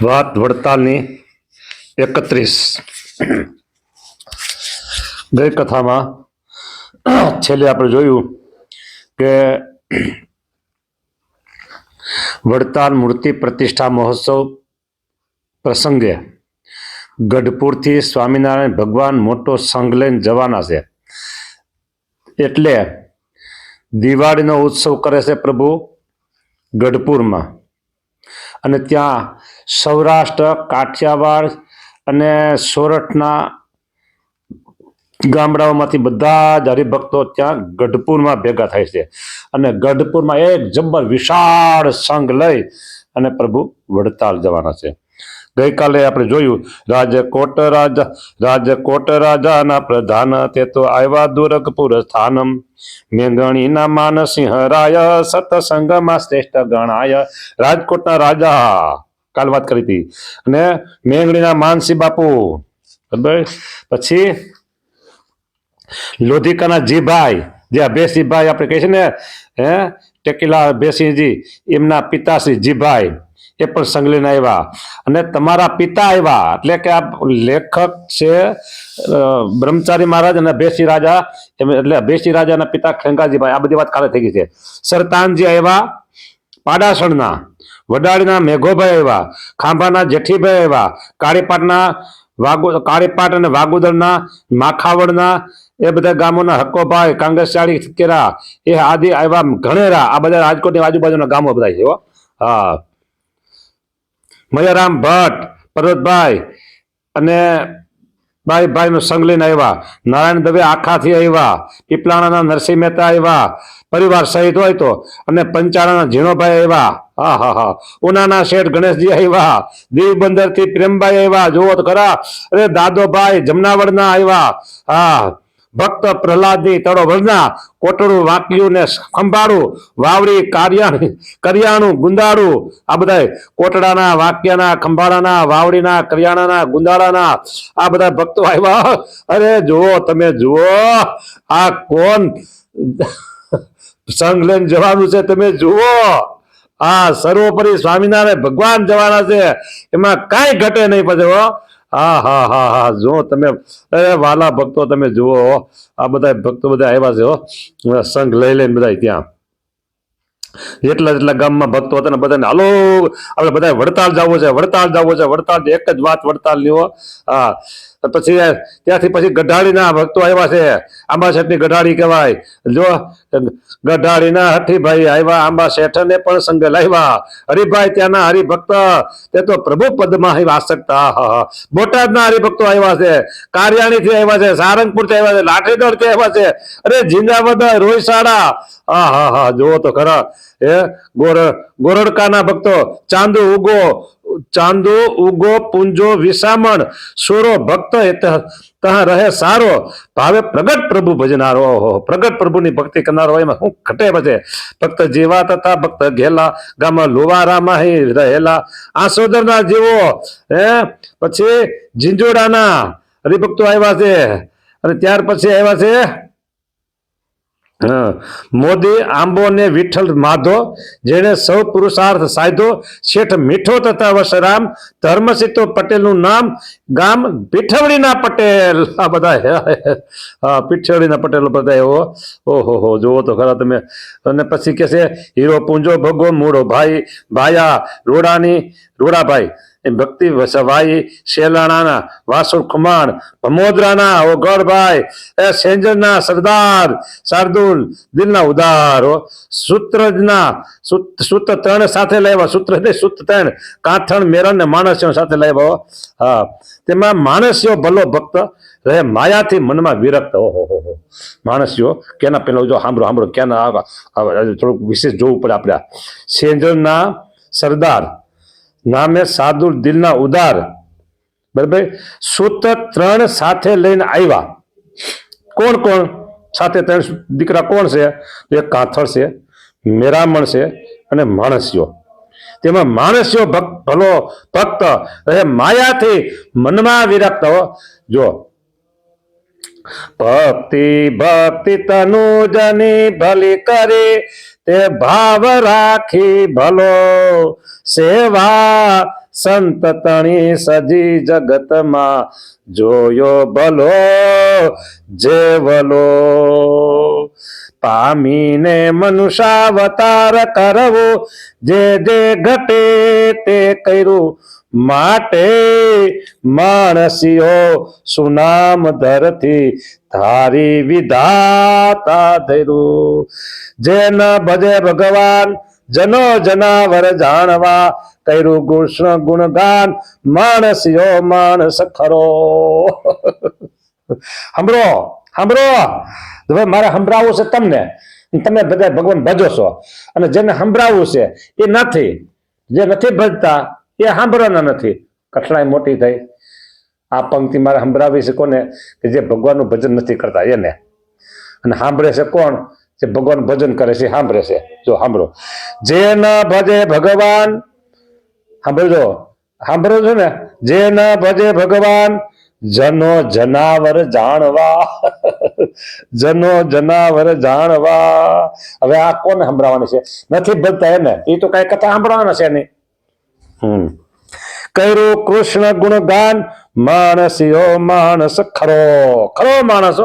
વાત વડતાલની 31 ગઈ કથામાં છેલ્લે આપણે જોયું કે વડતાલ મૂર્તિ પ્રતિષ્ઠા મહોત્સવ પ્રસંગે ગઢપુરથી સ્વામિનારાયણ ભગવાન મોટો સંઘ લઈને જવાના છે. એટલે દિવાળીનો ઉત્સવ કરે છે પ્રભુ ગઢપુરમાં, અને ત્યાં સૌરાષ્ટ્ર, કાઠિયાવાડ અને સોરઠના ગામડાઓમાંથી બધા જ હરિભક્તો ત્યાં ગઢપુરમાં ભેગા થાય છે. અને ગઢપુરમાં એક જબ્બર વિશાળ સંઘ લઈ અને પ્રભુ વડતાલ જવાના છે. ગઈકાલે આપણે જોયું રાજકોટ રાજાના પ્રધાન તે તો આવ્યા દુર્ગપુર સ્થાનમ, મેંગણીના માનસિંહ રાય સતસંગમાં શ્રેષ્ઠ ગણાય. રાજકોટના રાજા કાલ વાત કરી હતી, અને મેંગણીના માનસિંહ બાપુ બરાબર. પછી લોધિકાના જીભાઈ, જે અભેસિંહભાઈ આપણે કહીએ છીએ ને, ટેકીલા અભેસિંહજી, એમના પિતાશ્રી જીભાઈ એ પણ સંઘ લઈને આવ્યા. અને તમારા પિતા આવ્યા, એટલે કે આ લેખક છે બ્રહ્મચારી મહારાજ અને અભેસિંહ રાજા, એટલે અભેસિંહ રાજાના પિતા ખેંગાજીભાઈ. આ બધી વાત કાલે થઈ ગઈ છે. સરતાનજી આવ્યા પાડાસણના, વડાળીના મેઘોભાઈ આવ્યા, ખાંભાના જેઠીભાઈ આવ્યા, કાળીપાટ અને વાગુદરના, માખાવડના એ બધા ગામોના હક્કોભાઈ, કાંગસચાળી કેરા એ આદિ આવ્યા, ઘણેરા. આ બધા રાજકોટની આજુબાજુના ગામો બધા છે. હા, મયારામ ભટ્ટ, પર્વતભાઈ અને ભાઈનો સંઘ લઈને આવ્યા. નારાયણ દવે આખાથી આવ્યા, પીપલાણાના નરસિંહ મહેતા આવ્યા, પરિવાર સહિત હોય તો. અને પંચાળાના ઝીણોભાઈ આવ્યા. હા, ઉનાના શેઠ ગણેશજી આવ્યા, દીવબંદર થી પ્રેમભાઈ આવ્યા. જુઓ તો ખરા. અરે દાદોભાઈ જમનાવડના આવ્યા. હા, ભક્ત પ્રહલાદની તળોવરના, કોટડું, વાંકિયું ને ખંભાળું, વાવડી, કરિયાણું, ગુંદાળું, આ બધા કોટડાના, વાંકિયાના, ખંભાળાના, વાવડીના, કરિયાણાના, ગુંદાળાના આ બધા ભક્તો આવ્યા. અરે જુઓ, તમે જુઓ આ કોણ સંઘ લઈને જવાનું છે. તમે જુઓ, આ સર્વોપરી સ્વામિનારાયણ ભગવાન જવાના છે, એમાં કાંઈ ઘટે નહીં પછી. હા, જો તમે, અરે વાલા ભક્તો તમે જુઓ, આ બધા ભક્તો બધા આવ્યા છે સંઘ લઈ લઈને બધા ત્યાં. જેટલા ગામમાં ભક્તો હતા ને બધાને હાલો આપણે બધા વડતાલ જવું છે, વડતાલ એક જ વાત વડતાલની હો. હા, પછી ત્યાંથી પછી ગઢાળીના ભક્તો આવ્યા છે. આંબા શેઠની ગઢાળી કહેવાય. જો ગઢાળીના હઠીભાઈ આવ્યા, આંબા શેઠને પણ સંઘ લાવ્યા. હરિભાઈ ત્યાંના હરિભક્ત, તે તો પ્રભુ પદમાં આસક્ત. બોટાદના હરિભક્તો આવ્યા છે, કારિયાણીથી આવ્યા છે, સારંગપુરથી આવ્યા છે, લાઠીદળથી આવ્યા છે. અરે ઝીંઝાવદર, રોયસાડા, હા, જુઓ તો ખરા. ગોરડકાના ભક્તો, ચાંદુ ઉગો પૂંજો વિસામણ, સુરો ભક્ત તહ રહે સારો, ભાવે પ્રગટ પ્રભુ ભજનારો. પ્રગટ પ્રભુની ભક્તિ કરનારો એમાં શું ઘટે પછી. ભક્ત જેવા તથા ભક્ત ઘેલા, ગામમાં લુવારામાં રહેલા, આસોદરના જીવો. પછી ઝીંઝોડાના હરિભક્તો આવ્યા છે. અને ત્યાર પછી આવ્યા છે મોદી, આંબો ને વિઠ્ઠલ માધો, જેને સૌ પુરુષાર્થ સાધ્યો, શેઠ મીઠો તથા વસરામ, ધર્મસિતો પટેલનું નામ, ગામ પીઠવડીના પટેલ. આ બધા પીઠવડીના પટેલો બધા એવો. ઓહો, જુઓ તો ખરા તમે. અને પછી કે છે હીરો પૂંજો ભગો, મૂળો ભાયા રોડાભાઈ, ભક્તિ વસવાઈ, શેલાણાના વાસુર ખુમાણ, ભમોદરાના ઓગળભાઈ, સેંજરના સરદાર, શાર્દુલ દિલના ઉદારો, સૂત્ર ત્રણ સાથે લાવ્યા. સૂત્ર ત્રણ, કાથણ, મેરણ ને માણસ્યો સાથે લાવ્યા. હા, તેમાં માણસ્યો ભલો ભક્ત રહે, માયાથી મનમાં વિરક્ત. ઓહો, માણસ્યો કેના પેલા જો સાંભળો ક્યાંના થોડુંક વિશેષ જોવું પડે આપણે. સેંજરના સરદાર નામે, સાદુલ દિલના ઉદાર, બરાબર. સૂત્ર ત્રણ સાથે લઈને આવ્યા. કોણ સાથે? ત્રણ દીકરા કોણ છે? એક કાથળ છે, મેરામણ છે અને માણસ્યો. તેમાં માણસ્યો ભલો ભક્ત રહે, માયાથી મનમાં વિરક્ત. જો ભક્તિ તનુજની ભલી કરી, તે ભાવ રાખી ભલો, સેવા સંત તણી સજી જગતમાં જોયો ભલો જેવલો પામીને મનુષ્યાવતાર કરવો જે ઘટે તે કર્યું માટે માણસીઓ સુનામ ધરતી ધારી વિધાતા ધર્યું જે ન ભજે ભગવાન જનો જનાવર જાણવા કર્યું કૃષ્ણ ગુણગાન માણસીઓ માણસ ખરો સાંભળો સાંભળો હવે મારે સંભળાવવું છે તમને તમે બધા ભગવાન ભજો છો અને જેને સંભળાવવું છે એ નથી જે નથી ભજતા એ સાંભળવાના નથી કઠણાઈ મોટી થઈ આ પંક્તિ મારે સંભળાવી છે કોને કે જે ભગવાનનું ભજન નથી કરતા એને અને સાંભળે છે કોણ જે ભગવાન ભજન કરે છે સાંભળે છે જો સાંભળો જે ન ભજે ભગવાન સાંભળજો સાંભળો છો ને જે ન ભજે ભગવાન જનો જનાવર જાણવા જનો જનાવર જાણવા હવે આ કોને સંભળાવવાની છે નથી ભજતા એને એ તો કઈ કથા સાંભળવાના છે નહીં કર્યું કૃષ્ણ ગુણગાન માણસીઓ માણસ ખરો ખરો માણસો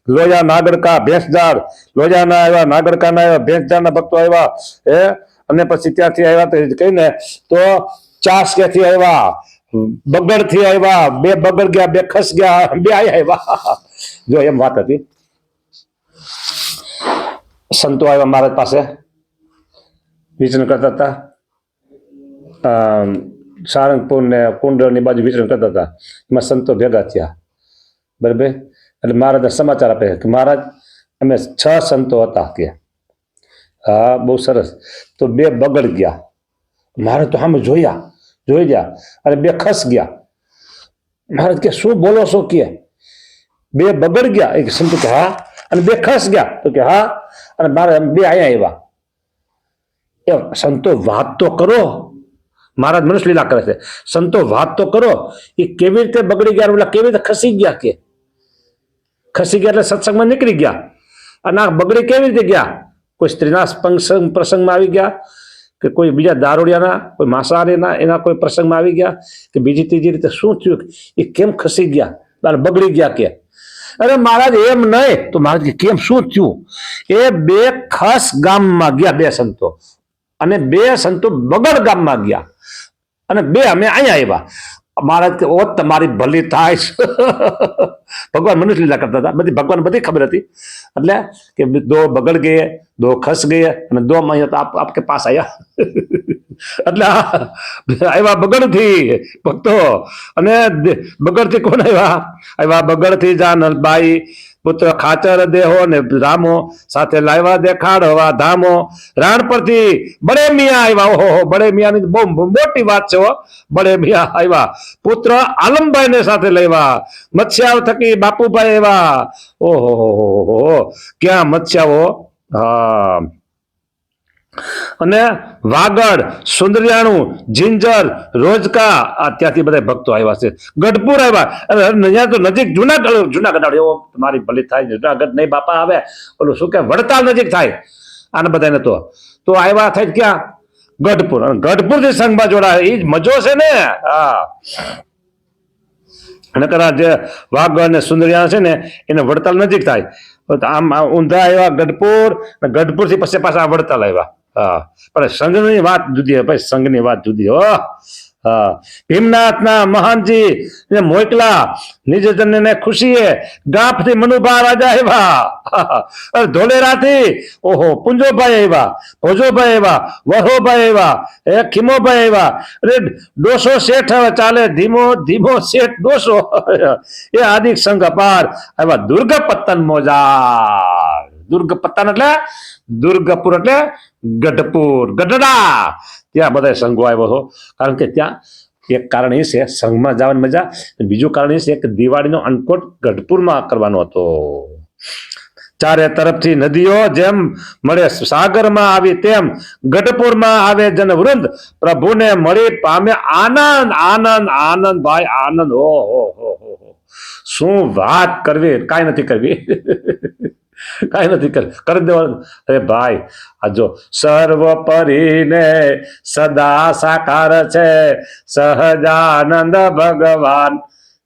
લોયા નાગડકા ભેંસજાળ લોયાના આવ્યા નાગડકાના આવ્યા ભેંસજાળના ભક્તો આવ્યા અને પછી ત્યાંથી આવ્યા તો કહીને તો ચાસ ક્યાંથી આવ્યા બગડ થી આવ્યા બે બગડ ગયા બે ખસ ગયા બે આવ્યા જો એમ વાત હતી સંતો આવ્યા મહારાજ પાસે વિચરણ કરતા હતા સારંગપુર ને કુંડળ ની બાજુ વિચરણ કરતા હતા એમાં સંતો ભેગા થયા બરાબર એટલે મહારાજને સમાચાર આપે કે મહારાજ અમે 6 સંતો હતા કે હા બહુ સરસ તો 2 બગડ ગયા મહારાજ તો સામે જોઈ ગયા અને 2 ખસ ગયા મહારાજ કે શું બોલો છો કે 2 બગડ ગયા એક સંતો કે હા અને 2 ખસ ગયા તો કે હા અને મારે 2 અહીંયા આવ્યા એ સંતો વાત તો કરો મહારાજ મનુષ્ય લીલા કરે છે સંતો વાત તો કરો એ કેવી રીતે બગડી ગયા ઓલા કેવી રીતે ખસી ગયા કે ખસી ગયા એટલે સત્સંગમાં નીકળી ગયા અને આ બગડી કેવી રીતે ગયા કોઈ સ્ત્રીના પ્રસંગમાં આવી ગયા કે કોઈ બીજા દારૂડિયાના કોઈ માંસાહારીના એના કોઈ પ્રસંગમાં આવી ગયા કે બીજી ત્રીજી રીતે શું થયું એ કેમ ખસી ગયા બગડી ગયા કે અરે મહારાજ એમ નહીં તો મહારાજ કેમ શું થયું એ 2 ખાસ ગામમાં ગયા 2 સંતો અને 2 સંતો બગડ ગામમાં ગયા અને 2 અમે અહીંયા આવ્યા મહારાજ કે ઓ તમારી ભલી થાય ભગવાન મનુષ્ય લીલા કરતા હતા બધી ભગવાન બધી ખબર હતી એટલે કે 2 બગડ ગયે 2 ખસ ગયે અને 2 માં તો આપકે પાસ આયા એટલે આવ્યા બગડ થી ભક્તો અને બગડ થી કોણ આવ્યા બગડ થી જાનલબાઈ પુત્ર ખાચર દેહો ને રામો સાથે લાવ્યા દેખાડવા ધામો રાણ પરથી બડે મિયા આવ્યા ઓહો બડે મિયાની બહુ મોટી વાત છે બડે મિયા આવ્યા પુત્ર આલમભાઈ ને સાથે લેવા મત્સ્યાવ થકી બાપુભાઈ આવ્યા ઓહો ક્યાં મત્સ્યાઓ હા અને વાગડ સુંદરિયાણું જિંજર રોજકા ત્યાંથી બધા ભક્તો આવ્યા છે ગઢપુર આવ્યા અહીંયા તો નજીક જુનાગઢ એવો મારી ભલી થાય જુનાગઢ નહીં બાપા આવે ઓલું શું કે વડતાલ નજીક થાય આને બધાને તો આવ્યા થાય ક્યાં ગઢપુર અને ગઢપુર થી સંઘમાં જોડાય એ જ મજો છે ને હા નકર જે વાગડ ને સુંદરિયા છે ને એને વડતાલ નજીક થાય આમ ઊંધા આવ્યા ગઢપુર થી પછી પાછા વડતાલ આવ્યા હા પણ સંઘની વાત જુદી ભાઈ સંઘની વાત જુદી હો હા ભીમનાથના મહાનજી ને મોકલા નિજજન ને ખુશીએ ગાફ થી મનુભા રાજા આવ્યા ધોલેરાથી ઓહો પુંજોભાઈ આવ્યા ભોજોભાઈ આવ્યા વહોભાઈ આવ્યા ખીમોભાઈ આવ્યા અરે ડોસો શેઠ હવે ચાલે ધીમો ધીમો શેઠ ડોસો એ આદિક સંઘ અપાર આવ્યા દુર્ગ પત્તન મોજા દુર્ગ પત્તન એટલે દુર્ગપુર એટલે ગઢપુર ગઢડા ત્યાં બધા સંઘો આવ્યો હતો કારણ કે ત્યાં એક કારણ એ છે સંઘમાં જવાની મજા બીજું કારણ એ છે કે દિવાળીનો અન્નકોટ ગઢપુરમાં કરવાનો હતો ચારે તરફથી નદીઓ જેમ મળે સાગરમાં આવી તેમ ગઢપુરમાં આવે જનવૃંદ પ્રભુને મળી પામે આનંદ આનંદ આનંદ ભાઈ આનંદ ઓહો શું વાત કરવી કાંઈ નથી કરવી કાંઈ નથી કરી દેવાનું. અરે ભાઈ આ જો સર્વપરીને સદા સાકાર છે સહજાનંદ ભગવાન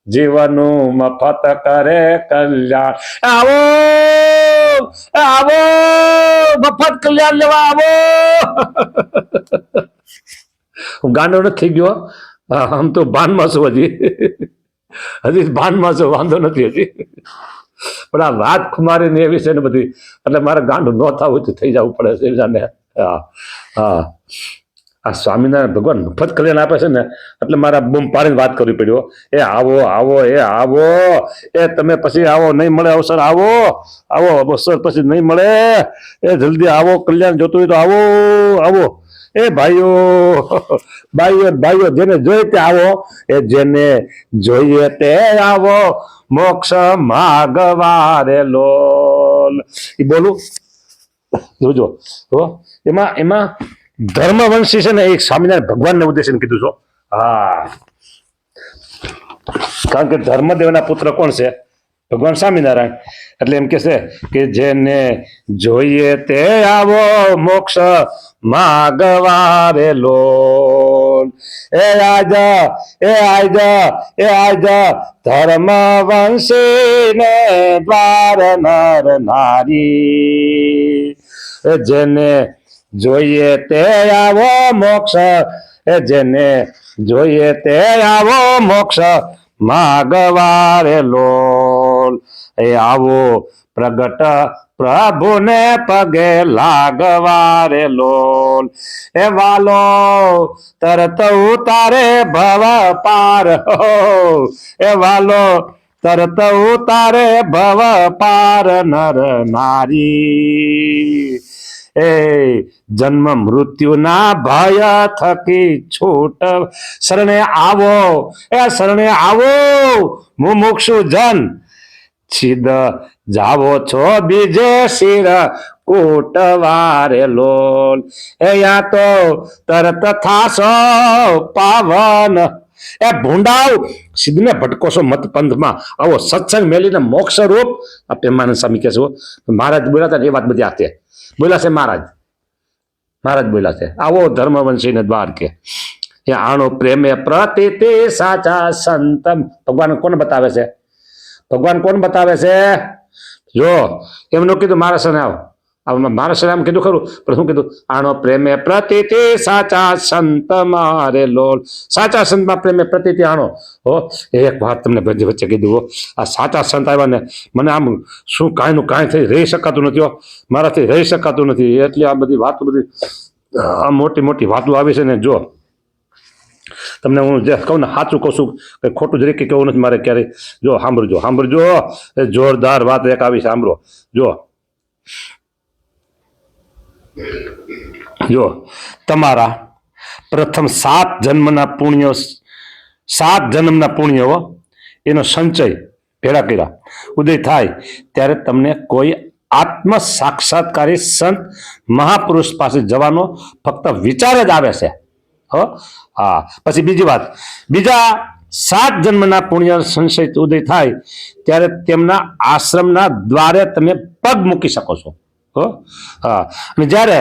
જીવનું મફત કરે કલ્યાણ. આવો આવો મફત કલ્યાણ લેવા આવો. હું ગાંડો નથી થઈ ગયો, આમ તો ભાનમાં છું હજી ભાનમાં છું, વાંધો નથી હજી. પણ આ વાત ખુમારી ને એવી છે ને બધી, એટલે મારે ગાંડું ન થવું તો થઈ જવું પડે છે. હા હા, આ સ્વામિનારાયણ ભગવાન મફત કલ્યાણ આપે છે ને એટલે મારા બૂમ પાડીને વાત કરવી પડ્યો. એ આવો આવો એ આવો, એ તમે પછી આવો, નહીં મળે અવસર આવો આવો અવસર પછી નહીં મળે, એ જલ્દી આવો, કલ્યાણ જોતું હોય તો આવો આવો. એ ભાઈઓ ભાઈઓ ભાઈઓ, જેને જોઈએ તે આવો, એ જેને જોઈએ તે આવો, મોક્ષ માગવારે લોલ. એ બોલું જોજો હો. એમાં ધર્મવંશી છે ને, એક સ્વામિનારાયણ ભગવાનને ઉદ્દેશીને કીધું છો. હા, કારણ કે ધર્મદેવના પુત્ર કોણ છે? ભગવાન સ્વામિનારાયણ. એટલે એમ કે છે કે જેને જોઈએ તે આવો, મોક્ષ માગવારે લોલ. એ આજ એ આજ એ આજ ધર્મવંશી ને દ્વાર નર નારી. જેને જોઈએ તે આવો મોક્ષ, એ જેને જોઈએ તે આવો મોક્ષ માગવારે લોલ. એ આવો પ્રગટ પ્રભુને પગે લાગવારે લોલ. એ વાલો તરત ઉતારે ભવ પાર હો, એ વાલો તરત ઉતારે ભવ પાર નર નારી. એ જન્મ મૃત્યુના ભય થકી છૂટ શરણે આવો, એ શરણે આવો મુમુક્ષુ જન. છિદ જાવો છો બીજે શિર કોટવારે લોલ. એ યા તો તરત થાશો પાવન. એ ભૂંડાવ સિદ્ધને ભટકો છો મત પંથમાં, આવો સત્સંગ મેલીને મોક્ષ રૂપ. આ પ્રેમાનંદ સ્વામી કહે છો, મહારાજ બોલ્યા હતા એ વાત બધી આતે બોલ્યા છે. મહારાજ બોલ્યા છે, આવો ધર્મવંશી ને દ્વાર કે. એ આણો પ્રેમે પ્રતિતિ સાચા સંત. ભગવાન કોણ બતાવે છે? ભગવાન કોણ બતાવે છે? જો એમનું કીધું મારા સને આવો, મારા સને આમ કીધું ખરું, પણ શું કીધું? આણો પ્રેમે પ્રતિતિ સાચા સંત મારે લોલ. સાચા સંતમાં પ્રેમે પ્રતિતિ આણો. હો, એક વાત તમને બધી વચ્ચે કીધું, આ સાચા સંત આવ્યા ને મને આમ શું કાંઈ નું કાંઈ થઈ રહી શકાતું નથી, મારાથી રહી શકાતું નથી. એટલે આ બધી વાતો, બધી આ મોટી મોટી વાતો આવી છે ને. જો તમને હું જે કહું ને સાચું કહું છું, કંઈ ખોટું જ રીકી કેવું નથી મારે ક્યારેય. જો સાંભળજો સાંભળજો, એ જોરદાર વાત એક આવી, સાંભળો. જો તમારા પ્રથમ 7 જન્મના પુણ્યો, 7 જન્મના પુણ્યો એનો સંચય ભેળા કર્યા ઉદય થાય ત્યારે તમને કોઈ આત્મ સાક્ષાત્કારી સંત મહાપુરુષ પાસે જવાનો ફક્ત વિચાર જ આવે છે. હા, પછી બીજી વાત, બીજા 7 જન્મના પુણ્ય સંશય ઉદય થાય ત્યારે તેમના આશ્રમના દ્વારે તમે પગ મૂકી શકો છો. હા, અને જ્યારે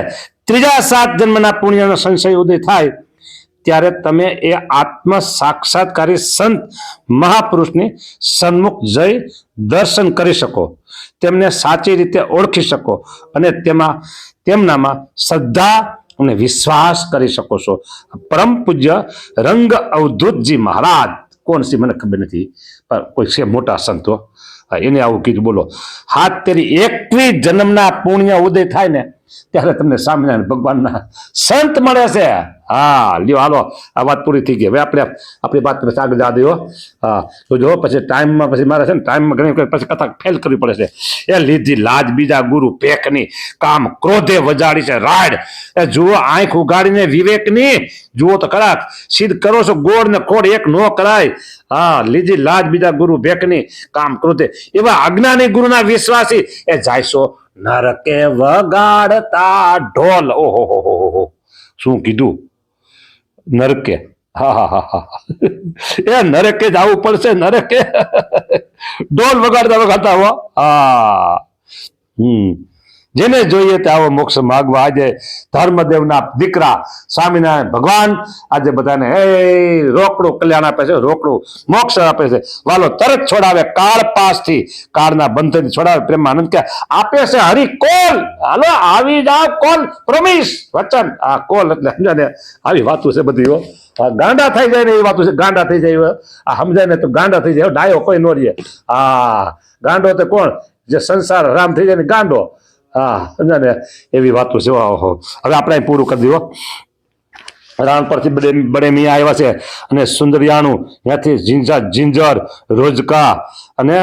ત્રીજા 7 જન્મના પુણ્યનો સંશય ઉદય થાય ત્યારે તમે એ આત્મ સાક્ષાત્કારી સંત મહાપુરુષની સન્મુખ જઈ દર્શન કરી શકો, તેમને સાચી રીતે ઓળખી શકો અને તેમનામાં શ્રદ્ધા અને વિશ્વાસ કરી શકો છો. પરમ પૂજ્ય રંગ અવધૂતજી મહારાજ કોણ છે મને ખબર નથી, પણ કોઈ છે મોટા સંતો, એને આવું કીધું. બોલો, હાથ તેરી 21 જન્મના પુણ્ય ઉદય થાય ને ત્યારે તમને સ્વામિનારાયણ ભગવાનના સંત મળે છે. હા, લ્યો હાલો, આ વાત પૂરી થઈ ગઈ. હવે આપણે આપણી વાત પછી આગળ જવા દો. હા, તો જો પછી ટાઈમમાં પછી મારે છે ને ટાઈમમાં ઘણી પછી કથા ફેલ કરવી પડે છે. એ લીધી લાજ બીજા ગુરુ પેકની, કામ ક્રોધે વજાડી છે રાડ. એ જુઓ આંખ ઉગાડીને વિવેકની, જુઓ તો ખરા સિદ્ધ કરો છો ગોળ ને ખોડ એક નો કરાય. હા, લીધી લાજ બીજા ગુરુ ભેકની, કામ ક્રોધે. એવા અજ્ઞાની ગુરુના વિશ્વાસી એ જાયશો નરકે વગાડતા ઢોલ. ઓહો હો હો, શું કીધું? નરકે, હા હા હા હા, એ નરકે જવું પડશે, નરકે ઢોલ વગાડતા વગાડતા. હો, હા, જેને જોઈએ તે આવો મોક્ષ માગવા આજે ધર્મદેવના દીકરા સ્વામિનારાયણ ભગવાન આજે બધાને રોકડું કલ્યાણ આપે છે, રોકડું મોક્ષ આપે છે. વાલો તરત છોડાવે, કાળ પાસથી, કાળના બંધનથી છોડાવે, પ્રેમમાં આનંદ કે આપે છે હરિ કોલ. હાલો આવી જાવ, કોલ પ્રોમિસ વચન. આ કોલ એટલે સમજાને આવી વાતો છે બધી હો. ગાંડા થઈ જાય ને એ વાતો છે, ગાંડા થઈ જાય. આ સમજાય ને તો ગાંડા થઈ જાય, ડાયો કોઈ નો રહીએ. ગાંડો તો કોણ? જે સંસાર રામ થઈ જાય ને ગાંડો. સમજાને એવી વાતો છે. હવે આપણે પૂરું કરી દીધું. રાણ પરથી બડે મિયા આવ્યા છે અને સુંદરિયાણું, ત્યાંથી જિંજર રોજકા, અને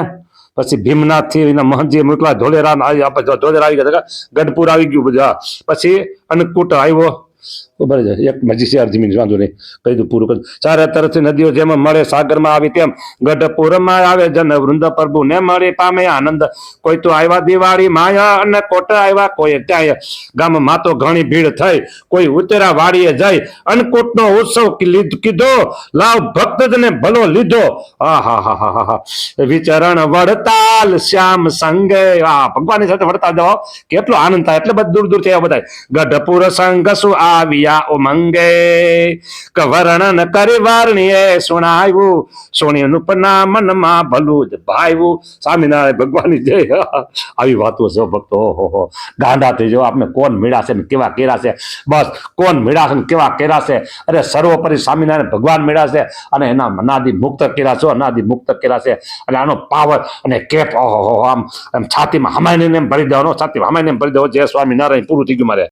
પછી ભીમનાથ થી મહંતજી મોકલા. ધોલેરા આવી ગયા, ગઢપુર આવી ગયું બધા. પછી અન્નકૂટ આવ્યો. બરાબર છે. એક મજી છે જમીન, વાંધો નહીં, કહી દઉં પૂરું કરી. ચારે તરફથી નદીઓ જેમ મળે સાગરમાં આવી તેમ ગઢપુરમાં આવે જન વૃંદ પ્રભુ ને મળી પામે આનંદ. કોઈ તો આવ્યા દિવાળી માયા અને કોટ આવ્યા, કોઈ ત્યાં ગામમાં તો ઘણી ભીડ થઈ. કોઈ ઉતરા વાડીએ જઈ અન્નકૂટ નો ઉત્સવ કીધો, લાવ ભક્ત ને ભલો લીધો. વિચરણ વડતાલ શ્યામ સંગે. ભગવાનની સાથે વડતાલ જાઓ, કેટલો આનંદ થાય. એટલે બધું દૂર દૂર થી બધા ગઢપુર સંઘ શું આવ્યા ઉમંગે, વર્ણન કરી વારણીએ સુણાવ્યું, સુણ્યું પના મનમાં ભલું જ ભાવ્યું. સ્વામિનારાયણ ભગવાનની જય. આવી વાતો છે ભક્તો. ઓહો, ગાંડા થઈ જાવ. આપણે કોણ મેળાશે ને કેવા કેરાશે, બસ કોણ મેળાશે ને કેવા કેરાશે. અરે સર્વોપરી સ્વામિનારાયણ ભગવાન મેળાશે અને એના અનાદિ મુક્ત કેરાશો, અનાદિ મુક્ત કેરાશે. અને આનો પાવર અને કેપ, ઓહો, આમ છાતીમાં હમાઈને એમ ભરી દેવાનો, છાતીમાં હમાઈને એમ ભરી દેવો. જય સ્વામિનારાયણ. પૂરું થઈ ગયું મારે.